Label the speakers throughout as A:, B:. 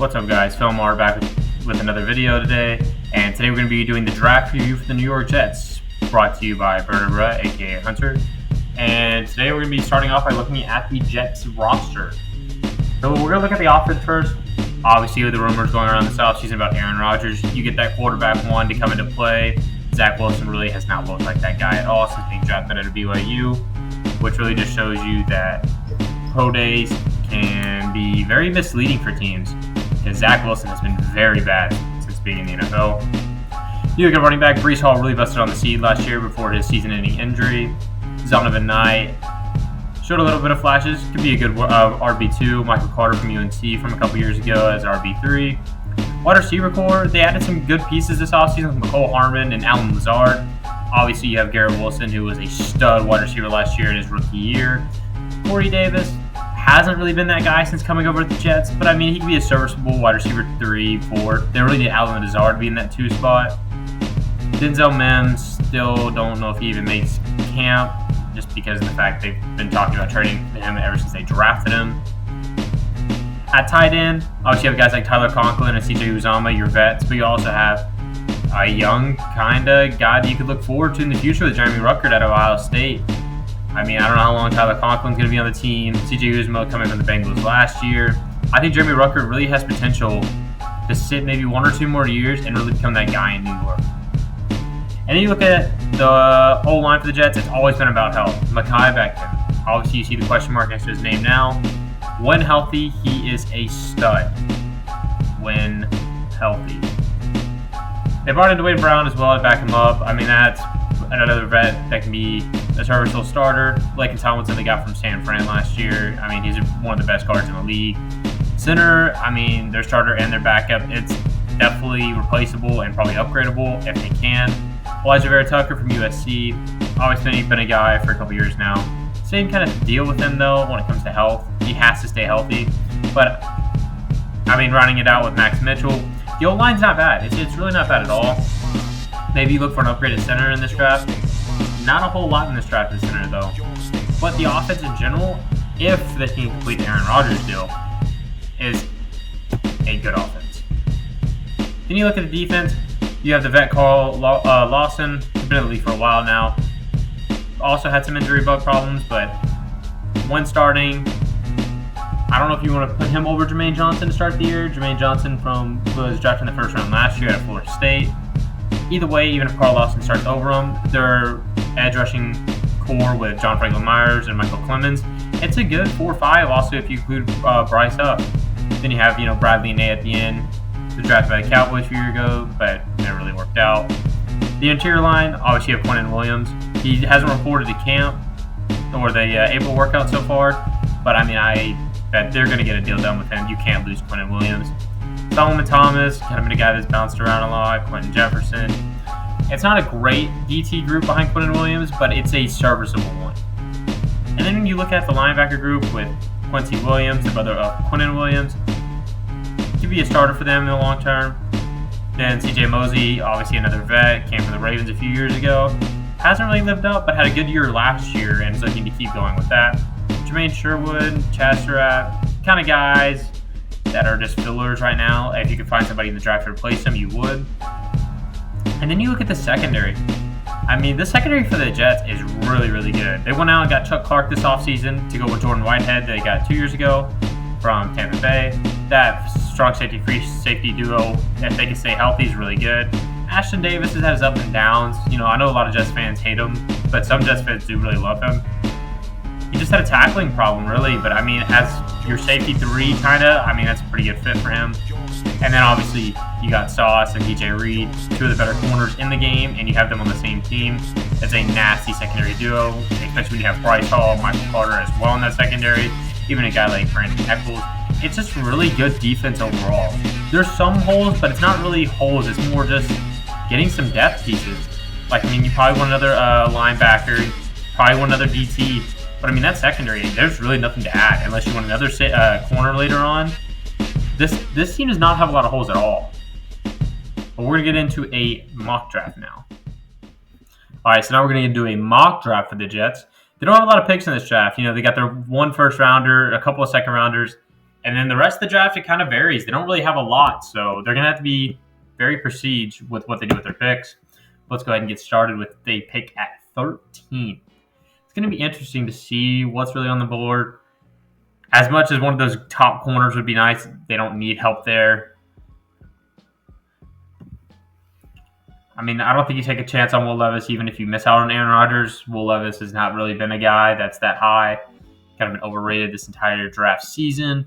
A: What's up, guys? Philmar back with another video today, and today we're going to be doing the draft review for the New York Jets, brought to you by Vertebra, aka Hunter. And today we're going to be starting off by looking at the Jets roster. So we're going to look at the offense first. Obviously, with the rumors going around this offseason about Aaron Rodgers, you get that quarterback one to come into play. Zach Wilson really has not looked like that guy at all since being drafted out of BYU, which really just shows you that pro days can be very misleading for teams, because Zach Wilson has been very bad since being in the NFL. You look at running back, Breece Hall really busted on the seed last year before his season-ending injury. Zonovan Knight showed a little bit of flashes, could be a good RB2. Michael Carter from UNC from a couple years ago as RB3. Wide receiver core, they added some good pieces this offseason with Mecole Hardman and Allen Lazard. Obviously, you have Garrett Wilson, who was a stud wide receiver last year in his rookie year. Corey Davis hasn't really been that guy since coming over to the Jets, but I mean, he could be a serviceable wide receiver 3, 4. They really need Allen Lazard to be in that 2 spot. Denzel Mims, still don't know if he even makes camp, just because of the fact they've been talking about trading him ever since they drafted him. At tight end, obviously you have guys like Tyler Conklin and CJ Uzomah, your vets, but you also have a young kind of guy that you could look forward to in the future with Jeremy Ruckert at Ohio State. I mean, I don't know how long Tyler Conklin's going to be on the team. CJ Uzomah coming from the Bengals last year. I think Jeremy Ruckert really has potential to sit maybe 1 or 2 more years and really become that guy in New York. And then you look at the O-line for the Jets, it's always been about health. Mekhi Becton. Obviously, you see the question mark next to his name now. When healthy, he is a stud. When healthy. They brought in Dwayne Brown as well to back him up. I mean, that's another vet that can be a serviceable starter. Laken Tomlinson they got from San Fran last year. I mean, he's one of the best guards in the league. Center, I mean, their starter and their backup, it's definitely replaceable and probably upgradable if they can. Elijah Vera Tucker from USC, always been a guy for a couple years now. Same kind of deal with him though when it comes to health. He has to stay healthy. But I mean, rounding it out with Max Mitchell, the O-line's not bad. It's really not bad at all. Maybe look for an upgraded center in this draft. Not a whole lot in this draft in center though. But the offense in general, if they can complete the Aaron Rodgers deal, is a good offense. Then you look at the defense. You have the vet Carl Lawson, who's been in the league for a while now. Also had some injury bug problems, but when starting, I don't know if you want to put him over Jermaine Johnson to start the year. Jermaine Johnson was drafted in the first round last year at Florida State. Either way, even if Carl Lawson starts over him, their edge rushing core with John Franklin Myers and Michael Clemens, it's a good 4-5. Also, if you include Bryce Huff, then you have Bradley and Nay at the end. He was drafted by the Cowboys a few years ago, but never really worked out. The interior line, obviously you have Quentin Williams. He hasn't reported to camp or the April workout so far, but I mean, I bet they're going to get a deal done with him. You can't lose Quentin Williams. Solomon Thomas, kind of been a guy that's bounced around a lot. Quentin Jefferson. It's not a great DT group behind Quentin Williams, but it's a serviceable one. And then when you look at the linebacker group with Quincy Williams, the brother of Quentin Williams, could be a starter for them in the long term. Then CJ Mosley, obviously another vet, came from the Ravens a few years ago. Hasn't really lived up, but had a good year last year and is looking to keep going with that. Jermaine Sherwood, Chaz Surratt, kind of guys that are just fillers right now. If you could find somebody in the draft to replace them, you would. And then you look at the secondary. I mean, the secondary for the Jets is really, really good. They went out and got Chuck Clark this offseason to go with Jordan Whitehead they got 2 years ago from Tampa Bay. That strong safety, free safety duo, if they can stay healthy, is really good. Ashton Davis has had his ups and downs. I know a lot of Jets fans hate him, but some Jets fans do really love him. He just had a tackling problem, really, but I mean, as your safety 3, that's a pretty good fit for him. And then obviously you got Sauce and DJ Reed, 2 of the better corners in the game, and you have them on the same team. It's a nasty secondary duo, especially when you have Bryce Hall, Michael Carter as well in that secondary, even a guy like Brandon Echols. It's just really good defense overall. There's some holes, but it's not really holes. It's more just getting some depth pieces. You probably want another linebacker, probably want another DT. But I mean, that secondary, there's really nothing to add unless you want another corner later on. This team does not have a lot of holes at all. But we're going to get into a mock draft now. All right, so now we're going to do a mock draft for the Jets. They don't have a lot of picks in this draft. They got their 1 first rounder, a couple of second rounders, And then the rest of the draft, it kind of varies. They don't really have a lot, so they're going to have to be very prestige with what they do with their picks. Let's go ahead and get started with the pick at 13. It's going to be interesting to see what's really on the board. As much as one of those top corners would be nice, they don't need help there. I mean, I don't think you take a chance on Will Levis, even if you miss out on Aaron Rodgers. Will Levis has not really been a guy that's that high. Kind of been overrated this entire draft season.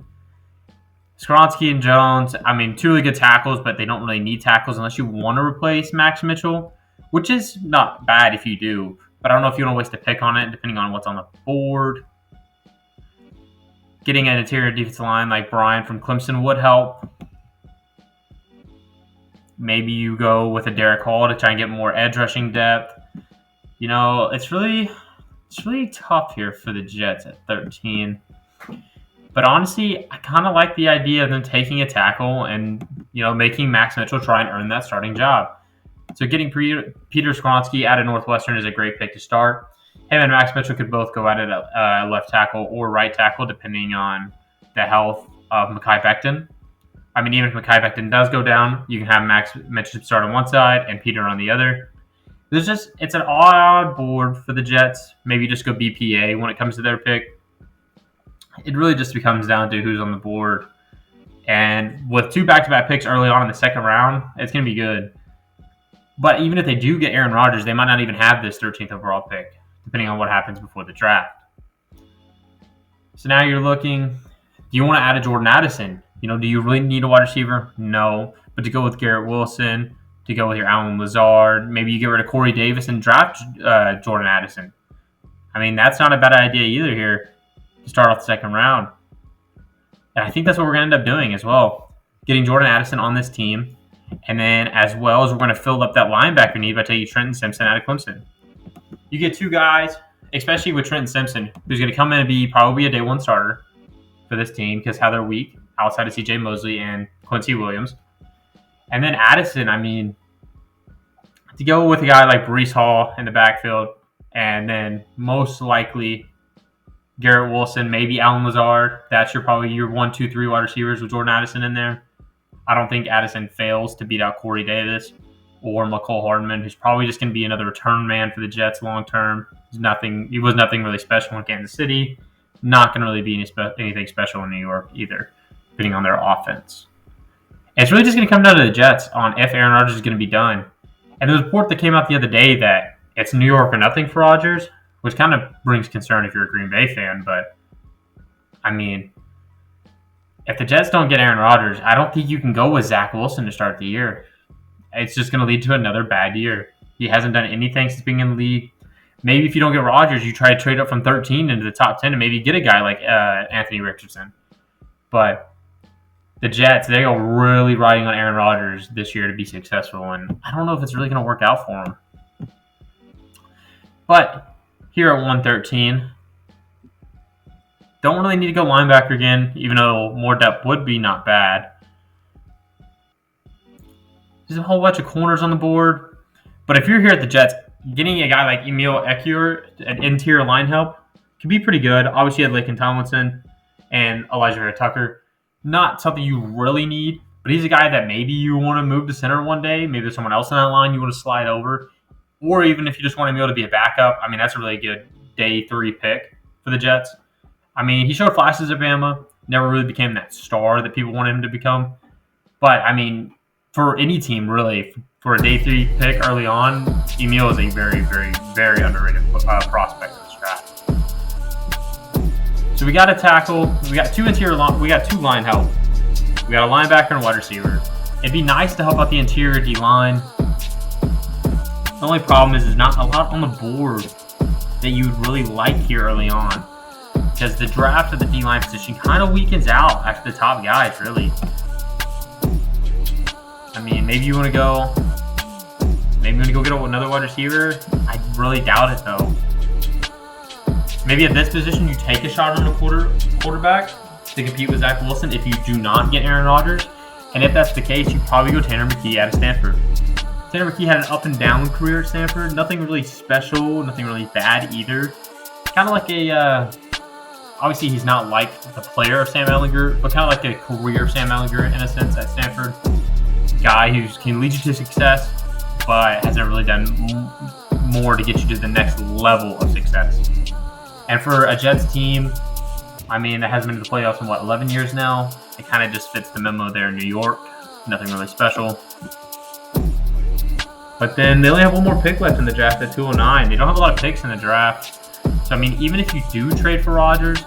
A: Skoronski and Jones, I mean, two really good tackles, but they don't really need tackles unless you want to replace Max Mitchell, which is not bad if you do. But I don't know if you want to waste a pick on it, depending on what's on the board. Getting an interior defensive line like Brian from Clemson would help. Maybe you go with a Derek Hall to try and get more edge rushing depth. You know, it's really tough here for the Jets at 13. But honestly, I kind of like the idea of them taking a tackle and, you know, making Max Mitchell try and earn that starting job. So getting Peter Skoronski out of Northwestern is a great pick to start. Him and Max Mitchell could both go at it at left tackle or right tackle, depending on the health of Mekhi Becton. I mean, even if Mekhi Becton does go down, you can have Max Mitchell start on one side and Peter on the other. It's an odd board for the Jets. Maybe just go BPA when it comes to their pick. It really just comes down to who's on the board. And with two back-to-back picks early on in the second round, it's going to be good. But even if they do get Aaron Rodgers, they might not even have this 13th overall pick, depending on what happens before the draft. So now you're looking, do you want to add a Jordan Addison? You know, do you really need a wide receiver? No. But to go with Garrett Wilson, to go with your Allen Lazard, maybe you get rid of Corey Davis and draft Jordan Addison. I mean, that's not a bad idea either here to start off the second round. And I think that's what we're going to end up doing as well, getting Jordan Addison on this team. And then as well as we're going to fill up that linebacker need by taking Trenton Simpson out of Clemson. You get two guys, especially with Trenton Simpson, who's going to come in and be probably a day one starter for this team because how they're weak outside of C.J. Mosley and Quincy Williams. And then Addison, I mean, to go with a guy like Breece Hall in the backfield and then most likely Garrett Wilson, maybe Allen Lazard, that's probably your 1, 2, 3 wide receivers with Jordan Addison in there. I don't think Addison fails to beat out Corey Davis or McCole Hardman, who's probably just going to be another return man for the Jets long term. He was nothing really special in Kansas City. Not going to really be anything special in New York either, depending on their offense. And it's really just going to come down to the Jets on if Aaron Rodgers is going to be done. And there's a report that came out the other day that it's New York or nothing for Rodgers, which kind of brings concern if you're a Green Bay fan. But, I mean, if the Jets don't get Aaron Rodgers, I don't think you can go with Zach Wilson to start the year. It's just going to lead to another bad year. He hasn't done anything since being in the league. Maybe if you don't get Rodgers, you try to trade up from 13 into the top 10 and maybe get a guy like Anthony Richardson. But the Jets, they are really riding on Aaron Rodgers this year to be successful, and I don't know if it's really going to work out for him. But here at 113, don't really need to go linebacker again, even though more depth would be not bad. There's a whole bunch of corners on the board. But if you're here at the Jets, getting a guy like Emil Ekiyor, an interior line help, can be pretty good. Obviously, you had Laken Tomlinson and Elijah Vera Tucker. Not something you really need, but he's a guy that maybe you want to move to center one day. Maybe there's someone else in that line you want to slide over. Or even if you just want Emil to be a backup, I mean, that's a really good day 3 pick for the Jets. I mean, he showed flashes at Bama, never really became that star that people wanted him to become. But, I mean, for any team, really, for a day 3 pick early on, Emil is a very, very, very underrated prospect in this draft. So we got a tackle. We got 2 we got 2 line help. We got a linebacker and a wide receiver. It'd be nice to help out the interior D-line. The only problem is there's not a lot on the board that you would really like here early on. Because the draft of the D-line position kind of weakens out after the top guys, really. I mean, maybe you want to go get another wide receiver. I really doubt it, though. Maybe at this position, you take a shot on a quarterback to compete with Zach Wilson if you do not get Aaron Rodgers. And if that's the case, you probably go Tanner McKee out of Stanford. Tanner McKee had an up-and-down career at Stanford. Nothing really special, nothing really bad either. Kind of like a Obviously, he's not like the player of Sam Ehlinger, but kind of like a career Sam Ehlinger in a sense at Stanford. Guy who can lead you to success, but hasn't really done more to get you to the next level of success. And for a Jets team, I mean, that hasn't been to the playoffs in, 11 years now? It kind of just fits the memo there in New York. Nothing really special. But then they only have one more pick left in the draft at 209. They don't have a lot of picks in the draft. So, I mean, even if you do trade for Rodgers,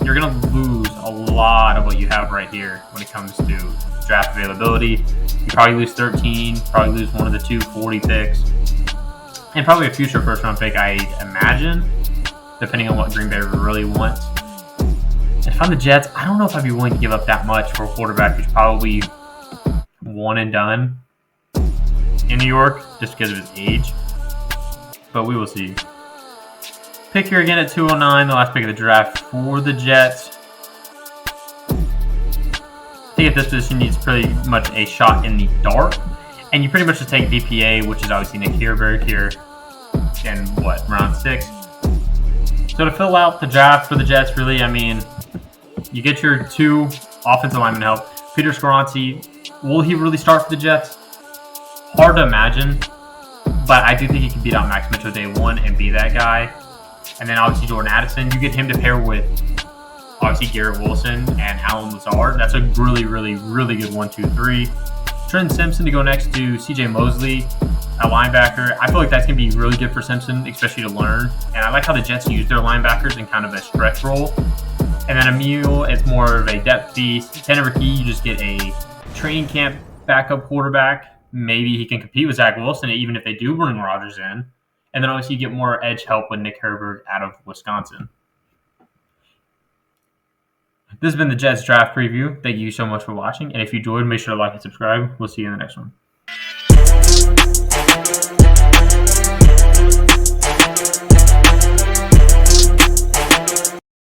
A: you're going to lose a lot of what you have right here when it comes to draft availability. You probably lose 13, probably lose one of the 240 picks, and probably a future first-round pick, I imagine, depending on what Green Bay really wants. If I'm the Jets, I don't know if I'd be willing to give up that much for a quarterback who's probably one and done in New York just because of his age. But we will see. Pick here again at 209, the last pick of the draft for the Jets. I think at this position it's pretty much a shot in the dark. And you pretty much just take DPA, which is obviously Nick Herbert here in round 6. So to fill out the draft for the Jets, really, I mean, you get your 2 offensive lineman help. Peter Skoronski, will he really start for the Jets? Hard to imagine, but I do think he can beat out Max Mitchell day 1 and be that guy. And then obviously Jordan Addison, you get him to pair with obviously Garrett Wilson and Alan Lazard. That's a really, really, really good 1-2-3. Trenton Simpson to go next to CJ Mosley, a linebacker. I feel like that's going to be really good for Simpson, especially to learn. And I like how the Jets use their linebackers in kind of a stretch role. And then Emil, it's more of a depth piece. Tanner McKee, you just get a training camp backup quarterback. Maybe he can compete with Zach Wilson, even if they do bring Rodgers in. And then obviously you get more edge help with Nick Herbert out of Wisconsin. This has been the Jets draft preview. Thank you so much for watching. And if you enjoyed, make sure to like and subscribe. We'll see you in the next one.